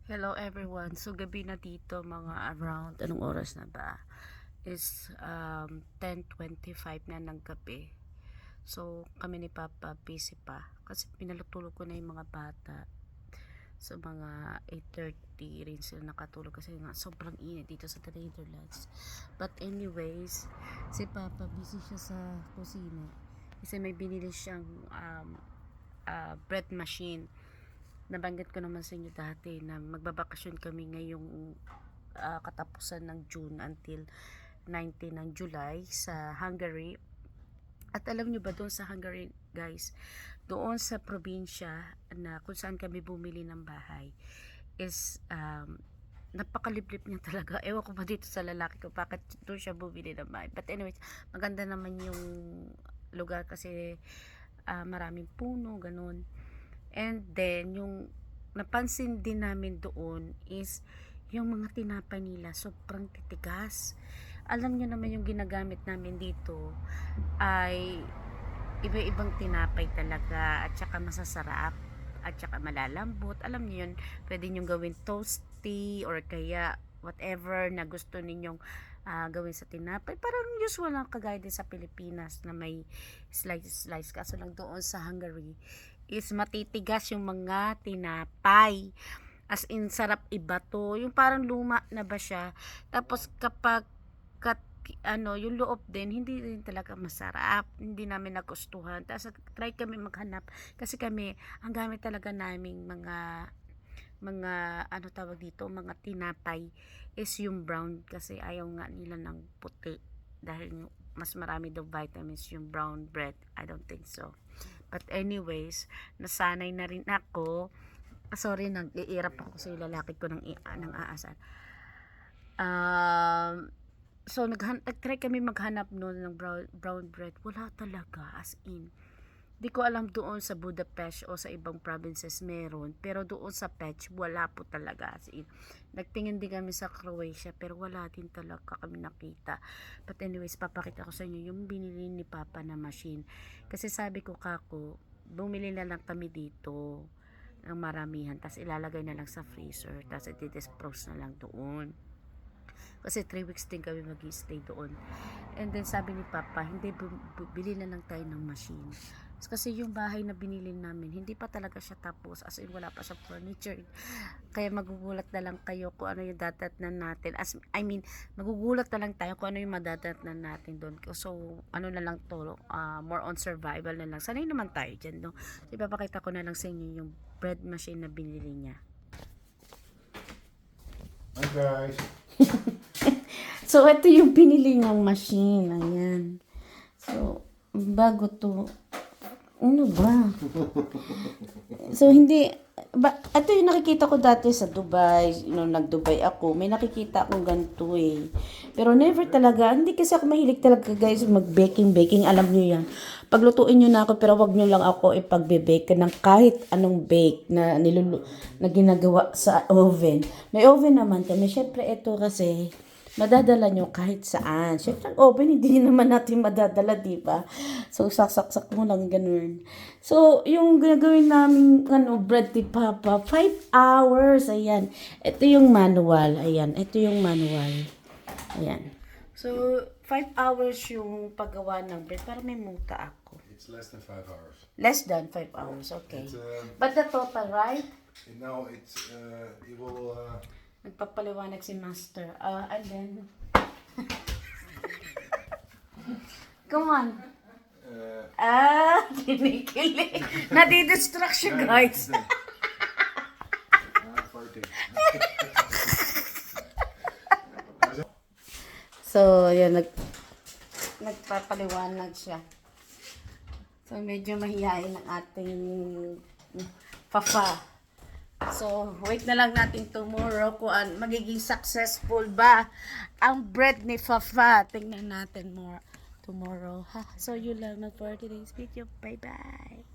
Hello everyone. So gabi na dito mga around anong oras na ba? Is 10:25 na ng gabi. So kami ni Papa busy pa kasi pinalutulog ko na yung mga bata. So mga 8:30 rin sila nakatulog kasi nga sobrang init dito sa Netherlands. But anyways, si Papa busy siya sa kusina kasi may binili siyang bread machine. Nabanggit ko naman sa inyo dati na magbabakasyon kami ngayong katapusan ng June until 19 ng July sa Hungary. At alam nyo ba doon sa Hungary guys, doon sa probinsya na kung saan kami bumili ng bahay is napakaliblib niya talaga. Ewan ko pa dito sa lalaki ko bakit doon siya bumili ng bahay. But anyways, maganda naman yung lugar kasi maraming puno, ganun. And then, yung napansin din namin doon is yung mga tinapay nila sobrang titigas. Alam nyo naman yung ginagamit namin dito ay iba-ibang tinapay talaga at saka masasarap at saka malalambot. Alam nyo yun, pwede nyo gawin toasty or kaya whatever na gusto ninyong gawin sa tinapay. Parang usual lang kagaya din sa Pilipinas na may slice. Kaso lang doon sa Hungary is matitigas yung mga tinapay. As in, sarap iba to. Yung parang luma na ba siya. Tapos kapag yung loob din, hindi rin talaga masarap. Hindi namin nagustuhan. Tapos try kami maghanap. Kasi kami, ang gamit talaga naming mga ano tawag dito, mga tinapay is yung brown. Kasi ayaw nga nila ng puti. Dahil mas marami daw vitamins yung brown bread. I don't think so. But anyways, nasanay na rin ako. Sorry, nag-iirap ako sa lalaki ko ng aasar. So nag-try kami maghanap noon ng brown bread. Wala talaga, as in. Di ko alam doon sa Budapest o sa ibang provinces meron, pero doon sa Pech wala po talaga, as in. Nagtingin din kami sa Croatia pero wala din talaga kami nakita. But anyways, papakita ko sa inyo yung binili ni Papa na machine. Kasi sabi ko kako, bumili na lang kami dito ng maramihan, tapos ilalagay na lang sa freezer, tapos i-dispose na lang doon. Kasi 3 weeks din kami mag-stay doon. And then sabi ni Papa, hindi, bili na lang tayo ng machine. Kasi yung bahay na binili namin, hindi pa talaga siya tapos. As in, wala pa sa furniture. Kaya magugulat na lang kayo kung ano yung dadatnan natin. Magugulat na lang tayo kung ano yung madadatnan natin doon. So, ano na lang to, more on survival na lang. Sanay naman tayo dyan, no? So, ipapakita ko na lang sa inyo yung bread machine na binili niya. Hi guys. So, ito yung pinili niyang machine. Ayan. So, bago to. Ano ba? So, hindi. Ito yung nakikita ko dati sa Dubai. Nung nag-Dubai ako, may nakikita akong ganito eh. Pero never talaga. Hindi kasi ako mahilig talaga guys mag-baking. Alam niyo yan. Paglutuin niyo na ako, pero wag niyo lang ako ipagbe-bake ng kahit anong bake na na ginagawa sa oven. May oven naman kami. Syempre, ito kasi madadala nyo kahit saan. Syempre, ang oven, hindi naman natin madadala, di ba? So, saksak mo lang, ganun. So, yung gagawin namin, bread ni Papa, 5 hours, ayan. Ito yung manual, ayan. Ito yung manual. Ayan. So, 5 hours yung paggawa ng bread, para may muta ako. It's less than 5 hours. Less than 5 hours, okay. But the total, right? Now it's it will Nagpapaliwanag si Master. And then, come on. Kinikilig. Nadidistract siya, guys. farting. So, yan, nagpapaliwanag siya. So, medyo mahihain ang ating papa. So, wait na lang natin tomorrow kung magiging successful ba ang bread ni Fafa. Tingnan natin more tomorrow. Ha? So, yun lang for today's video. Bye-bye.